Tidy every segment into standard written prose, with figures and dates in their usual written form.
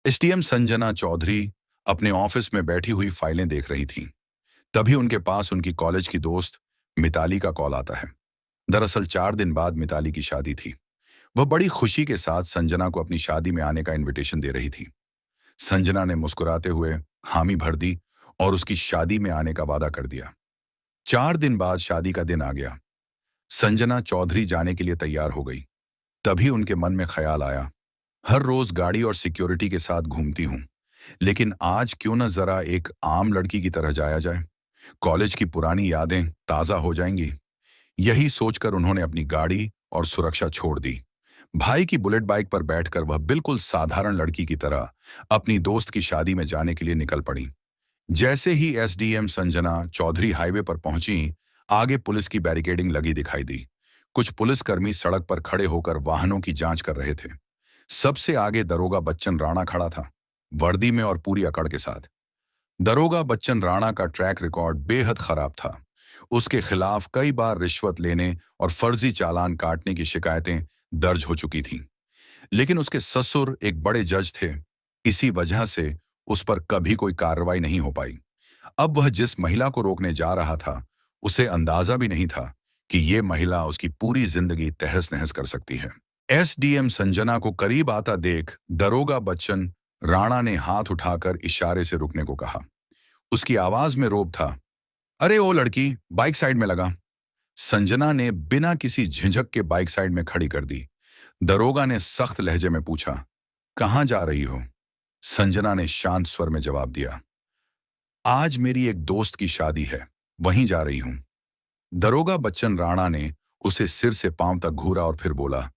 SDM Sanjana Chaudhary अपने office में बैठी हुई फाइलें देख रही थीं। तभी उनके पास उनकी कॉलेज की दोस्त मिताली का कॉल आता है। दरअसल 4 दिन बाद मिताली की शादी थी। वह बड़ी खुशी के साथ संजना को अपनी शादी में आने का इनविटेशन दे रही थी। संजना ने मुस्कुराते हुए हामी भर दी और उसकी शादी में आने का वादा कर दिया। 4 दिन बाद शादी का दिन आ गया। संजना चौधरी जाने के लिए तैयार हो गई। तभी उनके मन में ख्याल आया, हर रोज गाड़ी और सिक्योरिटी के साथ घूमती हूँ, लेकिन आज क्यों न जरा एक आम लड़की की तरह जाया जाए। कॉलेज की पुरानी यादें ताजा हो जाएंगी। यही सोचकर उन्होंने अपनी गाड़ी और सुरक्षा छोड़ दी। भाई की बुलेट बाइक पर बैठकर वह बिल्कुल साधारण लड़की की तरह अपनी दोस्त की शादी में जाने के लिए निकल पड़ी। जैसे ही एसडीएम संजना चौधरी हाईवे पर पहुंची, आगे पुलिस की बैरिकेडिंग लगी दिखाई दी। कुछ पुलिसकर्मी सड़क पर खड़े होकर वाहनों की जांच कर रहे थे। सबसे आगे दरोगा बच्चन राणा खड़ा था, वर्दी में और पूरी अकड़ के साथ। दरोगा बच्चन राणा का ट्रैक रिकॉर्ड बेहद खराब था। उसके खिलाफ कई बार रिश्वत लेने और फर्जी चालान काटने की शिकायतें दर्ज हो चुकी थीं। लेकिन उसके ससुर एक बड़े जज थे। इसी वजह से उस पर कभी कोई कार्रवाई नहीं हो पाई। अब वह जिस महिला को रोकने जा रहा था, उसे अंदाजा भी नहीं था कि ये महिला उसकी पूरी जिंदगी तहस नहस कर सकती है। एसडीएम संजना को करीब आता देख दरोगा बच्चन राणा ने हाथ उठाकर इशारे से रुकने को कहा। उसकी आवाज में रोब था, अरे ओ लड़की, बाइक साइड में लगा। संजना ने बिना किसी झिझक के बाइक साइड में खड़ी कर दी। दरोगा ने सख्त लहजे में पूछा, कहां जा रही हो? संजना ने शांत स्वर में जवाब दिया, आज मेरी एक दोस्त की शादी है, वहीं जा रही हूं। दरोगा बच्चन राणा ने उसे सिर से पांव तक घूरा और फिर बोला,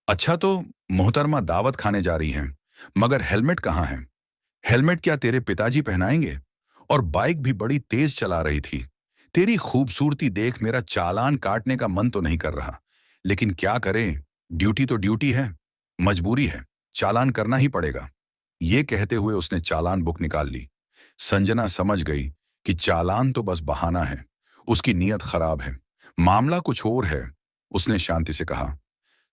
अच्छा तो मोहतरमा दावत खाने जा रही हैं, मगर हेलमेट कहाँ है? हेलमेट क्या तेरे पिताजी पहनाएंगे? और बाइक भी बड़ी तेज चला रही थी। तेरी खूबसूरती देख मेरा चालान काटने का मन तो नहीं कर रहा, लेकिन क्या करें, ड्यूटी तो ड्यूटी है, मजबूरी है, चालान करना ही पड़ेगा। ये कहते हुए उसने चालान बुक निकाल ली। संजना समझ गई कि चालान तो बस बहाना है, उसकी नीयत खराब है, मामला कुछ और है। उसने शांति से कहा,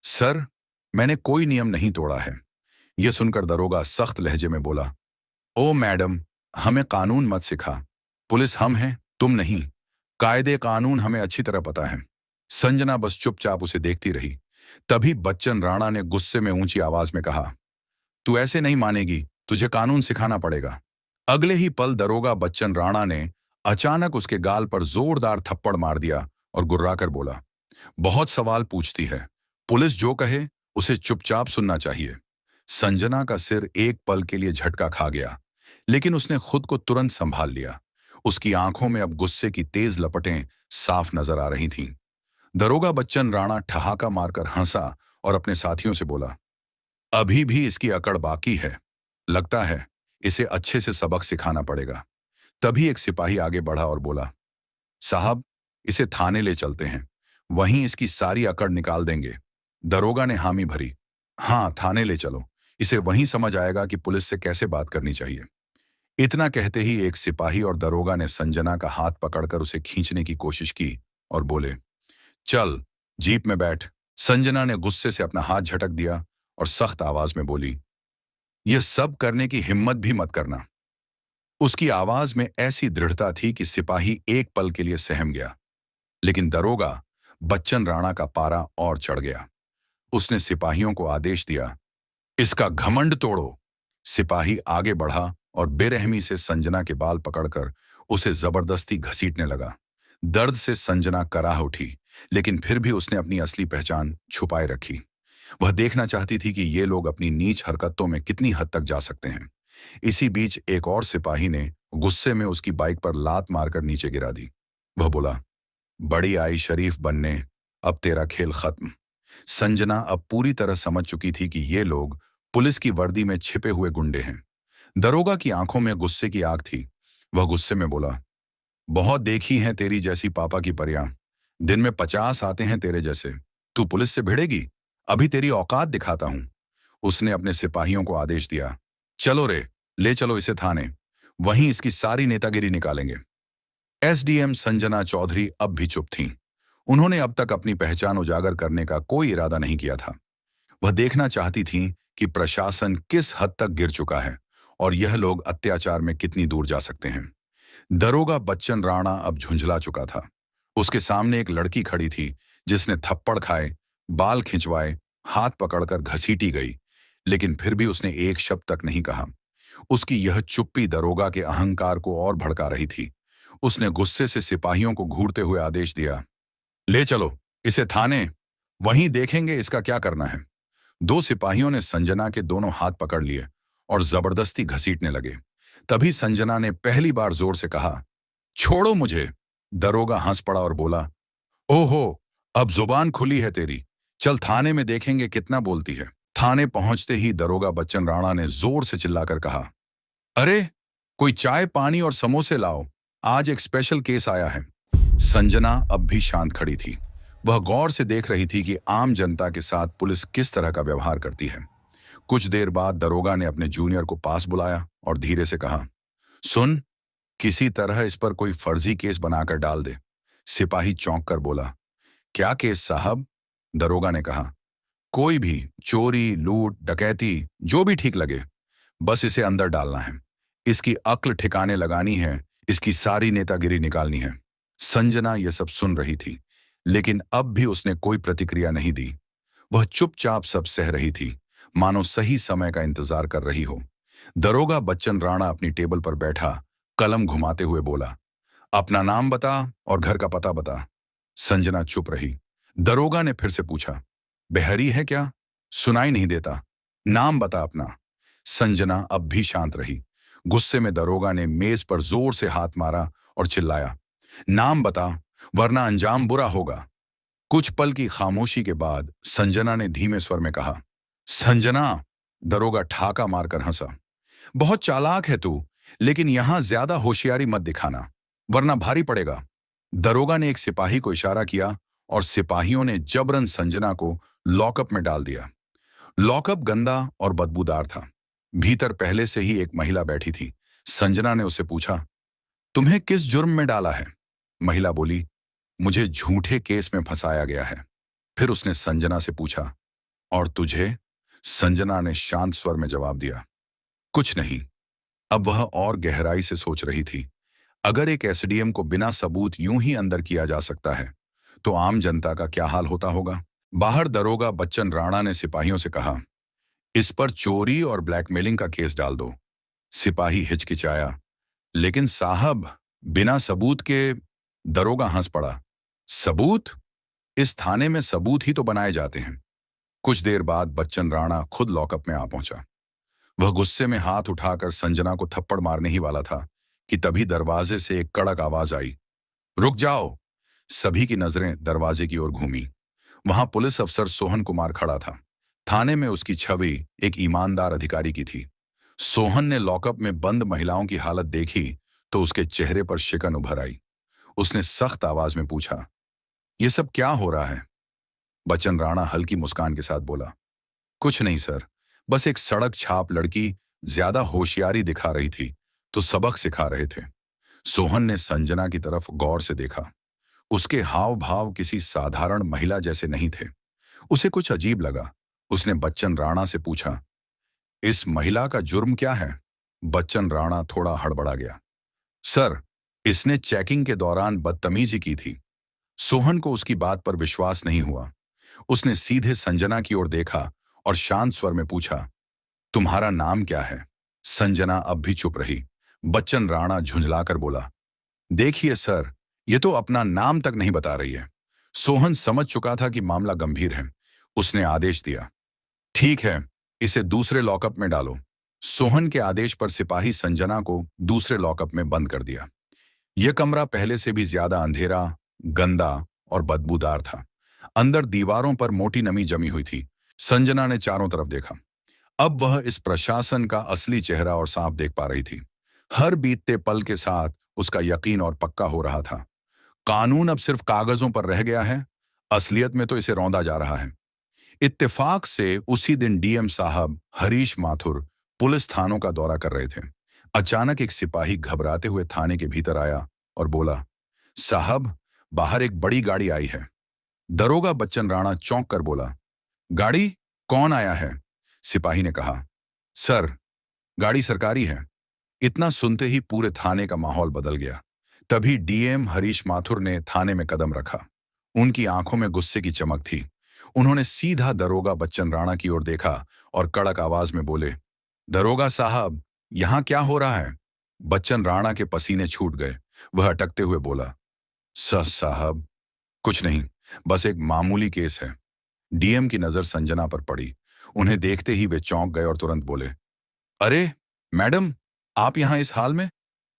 सर, मैंने कोई नियम नहीं तोड़ा है। यह सुनकर दरोगा सख्त लहजे में बोला, ओ मैडम, हमें कानून मत सिखा। पुलिस हम हैं, तुम नहीं। कायदे कानून हमें अच्छी तरह पता है। संजना बस चुपचाप उसे देखती रही। तभी बच्चन राणा ने गुस्से में ऊंची आवाज में कहा, तू ऐसे नहीं मानेगी, तुझे कानून सिखाना पड़ेगा। अगले ही पल दरोगा बच्चन राणा ने अचानक उसके गाल पर जोरदार थप्पड़ मार दिया और गुर्राकर बोला, बहुत सवाल पूछती है, पुलिस जो कहे उसे चुपचाप सुनना चाहिए। संजना का सिर एक पल के लिए झटका खा गया, लेकिन उसने खुद को तुरंत संभाल लिया। उसकी आंखों में अब गुस्से की तेज लपटें साफ नजर आ रही थीं। दरोगा बच्चन राणा ठहाका मारकर हंसा और अपने साथियों से बोला, अभी भी इसकी अकड़ बाकी है। लगता है इसे अच्छे से सबक सिखाना पड़ेगा। तभी एक सिपाही आगे बढ़ा और बोला, साहब, इसे थाने ले चलते हैं, वहीं इसकी सारी अकड़ निकाल देंगे। दरोगा ने हामी भरी, हाँ, थाने ले चलो, इसे वहीं समझ आएगा कि पुलिस से कैसे बात करनी चाहिए। इतना कहते ही एक सिपाही और दरोगा ने संजना का हाथ पकड़कर उसे खींचने की कोशिश की और बोले, चल, जीप में बैठ। संजना ने गुस्से से अपना हाथ झटक दिया और सख्त आवाज में बोली, यह सब करने की हिम्मत भी मत करना। उसकी आवाज में ऐसी दृढ़ता थी कि सिपाही एक पल के लिए सहम गया, लेकिन दरोगा बच्चन राणा का पारा और चढ़ गया। उसने सिपाहियों को आदेश दिया, इसका घमंड तोड़ो। सिपाही आगे बढ़ा और बेरहमी से संजना के बाल पकड़कर उसे जबरदस्ती घसीटने लगा। दर्द से संजना कराह उठी, लेकिन फिर भी उसने अपनी असली पहचान छुपाए रखी। वह देखना चाहती थी कि ये लोग अपनी नीच हरकतों में कितनी हद तक जा सकते हैं। इसी बीच एक और सिपाही ने गुस्से में उसकी बाइक पर लात मारकर नीचे गिरा दी। वह बोला, बड़ी आई शरीफ बनने, अब तेरा खेल खत्म। संजना अब पूरी तरह समझ चुकी थी कि ये लोग पुलिस की वर्दी में छिपे हुए गुंडे हैं। दरोगा की आंखों में गुस्से की आग थी। वह गुस्से में बोला, बहुत देखी हैं तेरी जैसी पापा की परियां, दिन में 50 आते हैं तेरे जैसे। तू पुलिस से भिड़ेगी? अभी तेरी औकात दिखाता हूं। उसने अपने सिपाहियों को आदेश दिया, चलो रे, ले चलो इसे थाने, वहीं इसकी सारी नेतागिरी निकालेंगे। एसडीएम संजना चौधरी अब भी चुप थीं। उन्होंने अब तक अपनी पहचान उजागर करने का कोई इरादा नहीं किया था। वह देखना चाहती थीं कि प्रशासन किस हद तक गिर चुका है और यह लोग अत्याचार में कितनी दूर जा सकते हैं। दरोगा बच्चन राणा अब झुंझला चुका था। उसके सामने एक लड़की खड़ी थी जिसने थप्पड़ खाए, बाल खिंचवाए, हाथ पकड़कर घसीटी गई, लेकिन फिर भी उसने एक शब्द तक नहीं कहा। उसकी यह चुप्पी दरोगा के अहंकार को और भड़का रही थी। उसने गुस्से से सिपाहियों को घूरते हुए आदेश दिया, ले चलो इसे थाने, वहीं देखेंगे इसका क्या करना है। दो सिपाहियों ने संजना के दोनों हाथ पकड़ लिए और जबरदस्ती घसीटने लगे। तभी संजना ने पहली बार जोर से कहा, छोड़ो मुझे। दरोगा हंस पड़ा और बोला, ओहो, अब जुबान खुली है तेरी, चल थाने में देखेंगे कितना बोलती है। थाने पहुंचते ही दरोगा बच्चन राणा ने जोर से चिल्लाकर कहा, अरे कोई चाय पानी और समोसे लाओ, आज एक स्पेशल केस आया है। संजना अब भी शांत खड़ी थी। वह गौर से देख रही थी कि आम जनता के साथ पुलिस किस तरह का व्यवहार करती है। कुछ देर बाद दरोगा ने अपने जूनियर को पास बुलाया और धीरे से कहा, सुन, किसी तरह इस पर कोई फर्जी केस बनाकर डाल दे। सिपाही चौंक कर बोला, क्या केस साहब? दरोगा ने कहा, कोई भी, चोरी, लूट, डकैती, जो भी ठीक लगे, बस इसे अंदर डालना है। इसकी अक्ल ठिकाने लगानी है, इसकी सारी नेतागिरी निकालनी है। संजना यह सब सुन रही थी, लेकिन अब भी उसने कोई प्रतिक्रिया नहीं दी। वह चुपचाप सब सह रही थी, मानो सही समय का इंतजार कर रही हो। दरोगा बच्चन राणा अपनी टेबल पर बैठा कलम घुमाते हुए बोला, अपना नाम बता और घर का पता बता। संजना चुप रही। दरोगा ने फिर से पूछा, बेहरी है क्या? सुनाई नहीं देता, नाम बता अपना। संजना अब भी शांत रही। गुस्से में दरोगा ने मेज पर जोर से हाथ मारा और चिल्लाया, नाम बता, वरना अंजाम बुरा होगा। कुछ पल की खामोशी के बाद संजना ने धीमे स्वर में कहा, संजना। दरोगा ठाका मारकर हंसा, बहुत चालाक है तू, लेकिन यहां ज्यादा होशियारी मत दिखाना, वरना भारी पड़ेगा। दरोगा ने एक सिपाही को इशारा किया और सिपाहियों ने जबरन संजना को लॉकअप में डाल दिया। लॉकअप गंदा और बदबूदार था। भीतर पहले से ही एक महिला बैठी थी। संजना ने उससे पूछा, तुम्हें किस जुर्म में डाला है? महिला बोली, मुझे झूठे केस में फंसाया गया है। फिर उसने संजना से पूछा, और तुझे? संजना ने शांत स्वर में जवाब दिया, कुछ नहीं। अब वह और गहराई से सोच रही थी। अगर एक एसडीएम को बिना सबूत यूं ही अंदर किया जा सकता है, तो आम जनता का क्या हाल होता होगा। बाहर दरोगा बच्चन राणा ने सिपाहियों से कहा, इस पर चोरी और ब्लैकमेलिंग का केस डाल दो। सिपाही हिचकिचाया, लेकिन साहब, बिना सबूत के। दरोगा हंस पड़ा, सबूत? इस थाने में सबूत ही तो बनाए जाते हैं। कुछ देर बाद बच्चन राणा खुद लॉकअप में आ पहुंचा। वह गुस्से में हाथ उठाकर संजना को थप्पड़ मारने ही वाला था कि तभी दरवाजे से एक कड़क आवाज आई, रुक जाओ। सभी की नजरें दरवाजे की ओर घूमी। वहां पुलिस अफसर सोहन कुमार खड़ा था। थाने में उसकी छवि एक ईमानदार अधिकारी की थी। सोहन ने लॉकअप में बंद महिलाओं की हालत देखी तो उसके चेहरे पर शिकन उभर आई। उसने सख्त आवाज में पूछा, यह सब क्या हो रहा है? बच्चन राणा हल्की मुस्कान के साथ बोला, कुछ नहीं सर, बस एक सड़क छाप लड़की ज्यादा होशियारी दिखा रही थी तो सबक सिखा रहे थे। सोहन ने संजना की तरफ गौर से देखा। उसके हाव भाव किसी साधारण महिला जैसे नहीं थे। उसे कुछ अजीब लगा। उसने बच्चन राणा से पूछा, इस महिला का जुर्म क्या है? बच्चन राणा थोड़ा हड़बड़ा गया, सर, इसने चेकिंग के दौरान बदतमीजी की थी। सोहन को उसकी बात पर विश्वास नहीं हुआ। उसने सीधे संजना की ओर देखा और शांत स्वर में पूछा, तुम्हारा नाम क्या है? संजना अब भी चुप रही। बच्चन राणा झुंझलाकर बोला, देखिए सर, ये तो अपना नाम तक नहीं बता रही है। सोहन समझ चुका था कि मामला गंभीर है। उसने आदेश दिया, ठीक है, इसे दूसरे लॉकअप में डालो। सोहन के आदेश पर सिपाही संजना को दूसरे लॉकअप में बंद कर दिया। यह कमरा पहले से भी ज्यादा अंधेरा, गंदा और बदबूदार था। अंदर दीवारों पर मोटी नमी जमी हुई थी। संजना ने चारों तरफ देखा। अब वह इस प्रशासन का असली चेहरा और साफ देख पा रही थी। हर बीतते पल के साथ उसका यकीन और पक्का हो रहा था। कानून अब सिर्फ कागजों पर रह गया है, असलियत में तो इसे रौंदा जा रहा है। इत्तेफाक से उसी दिन डीएम साहब हरीश माथुर पुलिस थानों का दौरा कर रहे थे। अचानक एक सिपाही घबराते हुए थाने के भीतर आया और बोला, साहब, बाहर एक बड़ी गाड़ी आई है। दरोगा बच्चन राणा चौंक कर बोला, गाड़ी? कौन आया है? सिपाही ने कहा, सर, गाड़ी सरकारी है। इतना सुनते ही पूरे थाने का माहौल बदल गया। तभी डीएम हरीश माथुर ने थाने में कदम रखा। उनकी आंखों में गुस्से की चमक थी। उन्होंने सीधा दरोगा बच्चन राणा की ओर देखा और कड़क आवाज में बोले, दरोगा साहब, यहां क्या हो रहा है? बच्चन राणा के पसीने छूट गए। वह अटकते हुए बोला, साहब, कुछ नहीं, बस एक मामूली केस है। डीएम की नजर संजना पर पड़ी। उन्हें देखते ही वे चौंक गए और तुरंत बोले, अरे मैडम, आप यहां इस हाल में?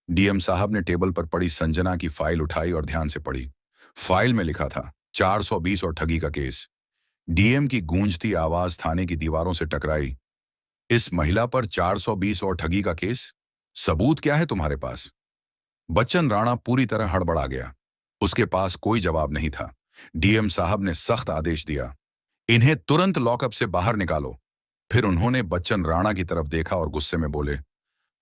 डीएम साहब ने टेबल पर पड़ी संजना की फाइल उठाई और ध्यान से पढ़ी। फाइल में लिखा था 420 और ठगी का केस। डीएम की गूंजती आवाज थाने की दीवारों से टकराई। इस महिला पर 420 और ठगी का केस? सबूत क्या है तुम्हारे पास? बच्चन राणा पूरी तरह हड़बड़ा गया। उसके पास कोई जवाब नहीं था। डीएम साहब ने सख्त आदेश दिया, इन्हें तुरंत लॉकअप से बाहर निकालो। फिर उन्होंने बच्चन राणा की तरफ देखा और गुस्से में बोले,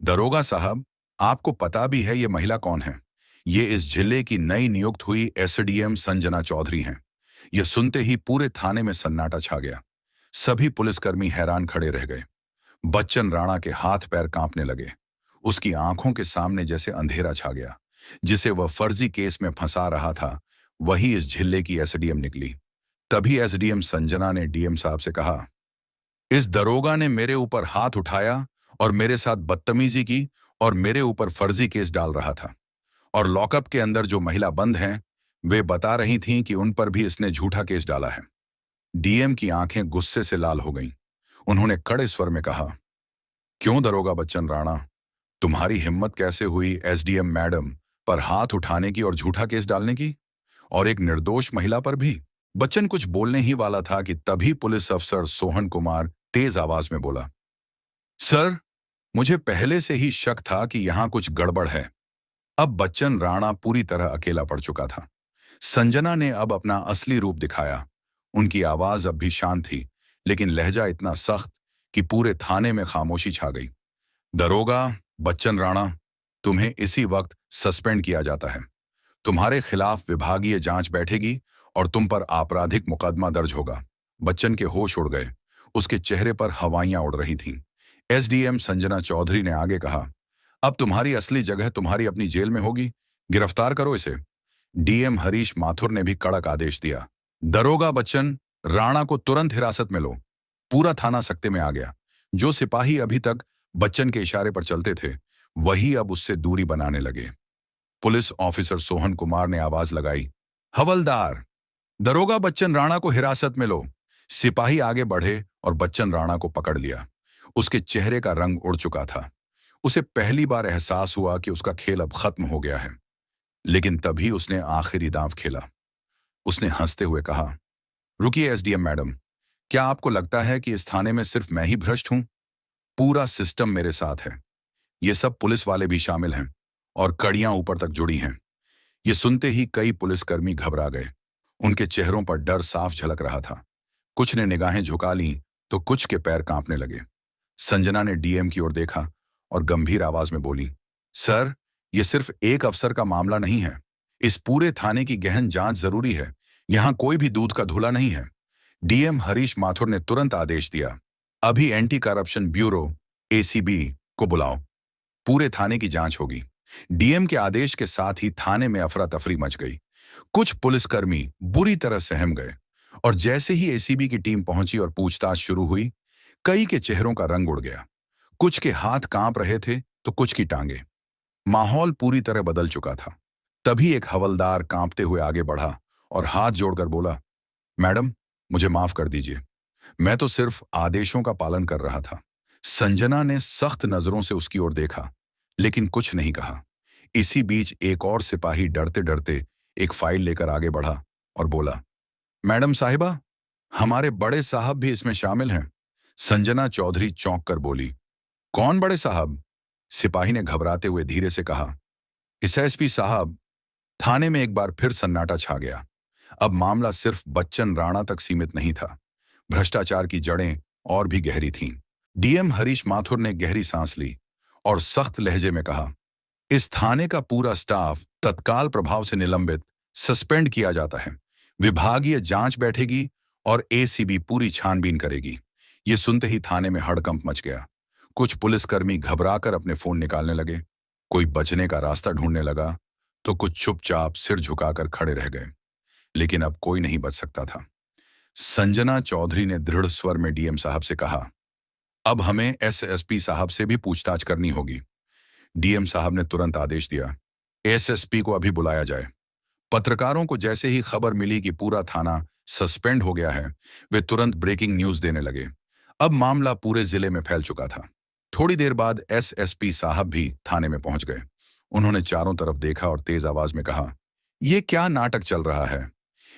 दरोगा साहब, आपको पता भी है ये महिला कौन है? ये इस जिले की नई नियुक्त हुई एसडीएम संजना चौधरी हैं। यह सुनते ही पूरे थाने में सन्नाटा छा गया। सभी पुलिसकर्मी हैरान खड़े रह गए। बच्चन राणा के हाथ पैर कांपने लगे। उसकी आंखों के सामने जैसे अंधेरा छा गया। जिसे वह फर्जी केस में फंसा रहा था, वही इस जिले की एसडीएम निकली। तभी एसडीएम संजना ने डीएम साहब से कहा, इस दरोगा ने मेरे ऊपर हाथ उठाया और मेरे साथ बदतमीजी की और मेरे ऊपर फर्जी केस डाल रहा था। और लॉकअप के अंदर जो महिला बंद हैं, वे बता रही थीं कि उन पर भी इसने झूठा केस डाला है। डीएम की आंखें गुस्से से लाल हो गईं। उन्होंने कड़े स्वर में कहा, क्यों दरोगा बच्चन राणा, तुम्हारी हिम्मत कैसे हुई एसडीएम मैडम पर हाथ उठाने की और झूठा केस डालने की? और एक निर्दोष महिला पर भी? बच्चन कुछ बोलने ही वाला था कि तभी पुलिस अफसर सोहन कुमार तेज आवाज में बोला, सर, मुझे पहले से ही शक था कि यहां कुछ गड़बड़ है। अब बच्चन राणा पूरी तरह अकेला पड़ चुका था। संजना ने अब अपना असली रूप दिखाया। उनकी आवाज अब भी शांत थी, लेकिन लहजा इतना सख्त कि पूरे थाने में खामोशी छा गई। दरोगा बच्चन राणा, तुम्हें इसी वक्त सस्पेंड किया जाता है। तुम्हारे खिलाफ विभागीय जांच बैठेगी और तुम पर आपराधिक मुकदमा दर्ज होगा। बच्चन के होश उड़ गए। उसके चेहरे पर हवाइयां उड़ रही थीं। एसडीएम संजना चौधरी ने आगे कहा, अब तुम्हारी असली जगह तुम्हारी अपनी जेल में होगी। गिरफ्तार करो इसे। डीएम हरीश माथुर ने भी कड़क आदेश दिया, दरोगा बच्चन राणा को तुरंत हिरासत में लो। पूरा थाना सकते में आ गया। जो सिपाही अभी तक बच्चन के इशारे पर चलते थे, वही अब उससे दूरी बनाने लगे। पुलिस ऑफिसर सोहन कुमार ने आवाज लगाई, हवलदार, दरोगा बच्चन राणा को हिरासत में लो। सिपाही आगे बढ़े और बच्चन राणा को पकड़ लिया। उसके चेहरे का रंग उड़ चुका था। उसे पहली बार एहसास हुआ कि उसका खेल अब खत्म हो गया है। लेकिन तभी उसने आखिरी दांव खेला। उसने हंसते हुए कहा, रुकिए एसडीएम मैडम, क्या आपको लगता है कि इस थाने में सिर्फ मैं ही भ्रष्ट हूं? पूरा सिस्टम मेरे साथ है। ये सब पुलिस वाले भी शामिल हैं और कड़ियां ऊपर तक जुड़ी हैं। ये सुनते ही कई पुलिसकर्मी घबरा गए। उनके चेहरों पर डर साफ झलक रहा था। कुछ ने निगाहें झुका लीं तो कुछ के पैर कांपने लगे। संजना ने डीएम की ओर देखा और गंभीर आवाज में बोली, सर, यह सिर्फ एक अफसर का मामला नहीं है। इस पूरे थाने की गहन जांच जरूरी है। यहां कोई भी दूध का धुला नहीं है। डीएम हरीश माथुर ने तुरंत आदेश दिया, अभी एंटी करप्शन ब्यूरो एसीबी को बुलाओ। पूरे थाने की जांच होगी। डीएम के आदेश के साथ ही थाने में अफरा तफरी मच गई। कुछ पुलिसकर्मी बुरी तरह सहम गए और जैसे ही एसीबी की टीम पहुंची और पूछताछ शुरू हुई, कई के चेहरों का रंग उड़ गया। कुछ के हाथ कांप रहे थे तो कुछ की टांगे। माहौल पूरी तरह बदल चुका था। तभी एक हवलदार कांपते हुए आगे बढ़ा और हाथ जोड़कर बोला, मैडम, मुझे माफ कर दीजिए। मैं तो सिर्फ आदेशों का पालन कर रहा था। संजना ने सख्त नजरों से उसकी ओर देखा, लेकिन कुछ नहीं कहा। इसी बीच एक और सिपाही डरते डरते एक फाइल लेकर आगे बढ़ा और बोला, मैडम साहिबा, हमारे बड़े साहब भी इसमें शामिल हैं। संजना चौधरी चौंक कर बोली, कौन बड़े साहब? सिपाही ने घबराते हुए धीरे से कहा, एसएसपी साहब। थाने में एक बार फिर सन्नाटा छा गया। अब मामला सिर्फ बच्चन राणा तक सीमित नहीं था। भ्रष्टाचार की जड़ें और भी गहरी थीं। डीएम हरीश माथुर ने गहरी सांस ली और सख्त लहजे में कहा, इस थाने का पूरा स्टाफ तत्काल प्रभाव से निलंबित, सस्पेंड किया जाता है। विभागीय जांच बैठेगी और एसीबी पूरी छानबीन करेगी। ये सुनते ही थाने में हड़कंप मच गया। कुछ पुलिसकर्मी घबराकर अपने फोन निकालने लगे, कोई बचने का रास्ता ढूंढने लगा, तो कुछ चुपचाप सिर झुकाकर खड़े रह गए। लेकिन अब कोई नहीं बच सकता था। संजना चौधरी ने दृढ़ स्वर में डीएम साहब से कहा, अब हमें एसएसपी साहब से भी पूछताछ करनी होगी। डीएम साहब ने तुरंत आदेश दिया, एसएसपी को अभी बुलाया जाए। पत्रकारों को जैसे ही खबर मिली कि पूरा थाना सस्पेंड हो गया है, वे तुरंत ब्रेकिंग न्यूज देने लगे। अब मामला पूरे जिले में फैल चुका था। थोड़ी देर बाद एसएसपी साहब भी थाने में पहुंच गए। उन्होंने चारों तरफ देखा और तेज आवाज में कहा, यह क्या नाटक चल रहा है?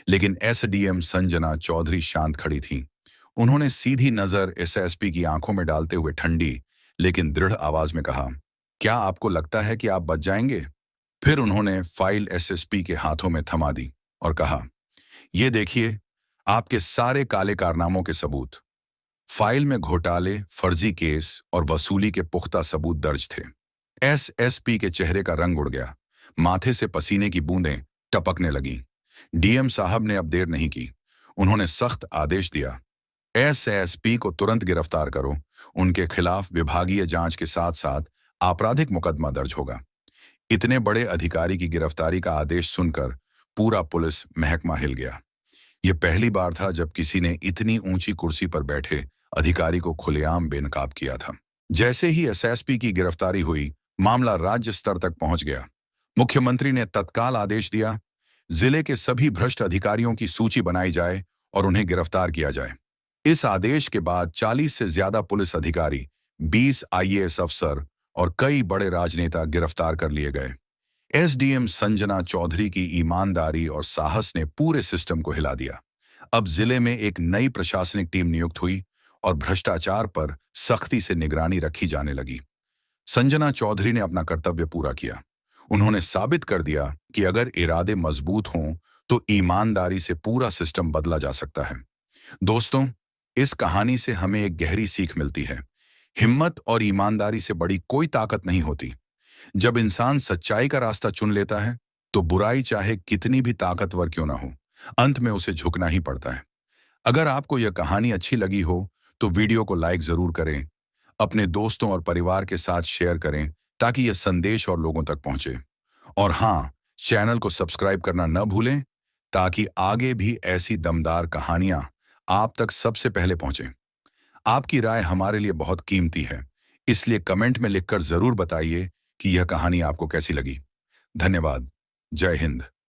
लेकिन एसडीएम संजना चौधरी शांत खड़ी थी। उन्होंने सीधी नजर एसएसपी की आंखों में डालते हुए ठंडी लेकिन दृढ़ आवाज में कहा, क्या आपको लगता है कि आप बच जाएंगे? फिर उन्होंने फाइल एसएसपी के हाथों में थमा दी और कहा, ये देखिए, आपके सारे काले कारनामों के सबूत। फाइल में घोटाले, फर्जी केस और वसूली के पुख्ता सबूत दर्ज थे। एसएसपी के चेहरे का रंग उड़ गया, माथे से पसीने की बूंदें टपकने लगीं। डीएम साहब ने अब देर नहीं की। उन्होंने सख्त आदेश दिया, एसएसपी को तुरंत गिरफ्तार करो। उनके खिलाफ विभागीय जांच के साथ साथ आपराधिक मुकदमा दर्ज होगा। इतने बड़े अधिकारी की गिरफ्तारी का आदेश सुनकर पूरा पुलिस महकमा हिल गया। यह पहली बार था जब किसी ने इतनी ऊंची कुर्सी पर बैठे अधिकारी को खुलेआम बेनकाब किया था। जैसे ही एसएसपी की गिरफ्तारी हुई, मामला राज्य स्तर तक पहुंच गया। मुख्यमंत्री ने तत्काल आदेश दिया, जिले के सभी भ्रष्ट अधिकारियों की सूची बनाई जाए और उन्हें गिरफ्तार किया जाए। इस आदेश के बाद 40 से ज्यादा पुलिस अधिकारी, 20 आईएएस अफसर और कई बड़े राजनेता गिरफ्तार कर लिए गए। एसडीएम संजना चौधरी की ईमानदारी और साहस ने पूरे सिस्टम को हिला दिया। अब जिले में एक नई प्रशासनिक टीम नियुक्त हुई और भ्रष्टाचार पर सख्ती से निगरानी रखी जाने लगी। संजना चौधरी ने अपना कर्तव्य पूरा किया। उन्होंने साबित कर दिया कि अगर इरादे मजबूत हों तो ईमानदारी से पूरा सिस्टम बदला जा सकता है। दोस्तों, इस कहानी से हमें एक गहरी सीख मिलती है। हिम्मत और ईमानदारी से बड़ी कोई ताकत नहीं होती। जब इंसान सच्चाई का रास्ता चुन लेता है तो बुराई चाहे कितनी भी ताकतवर क्यों ना हो, अंत में उसे झुकना ही पड़ता है। अगर आपको यह कहानी अच्छी लगी हो तो वीडियो को लाइक जरूर करें, अपने दोस्तों और परिवार के साथ शेयर करें ताकि यह संदेश और लोगों तक पहुंचे। और हाँ, चैनल को सब्सक्राइब करना न भूलें ताकि आगे भी ऐसी दमदार कहानियां आप तक सबसे पहले पहुंचें। आपकी राय हमारे लिए बहुत कीमती है, इसलिए कमेंट में लिखकर जरूर बताइए कि यह कहानी आपको कैसी लगी। धन्यवाद। जय हिंद।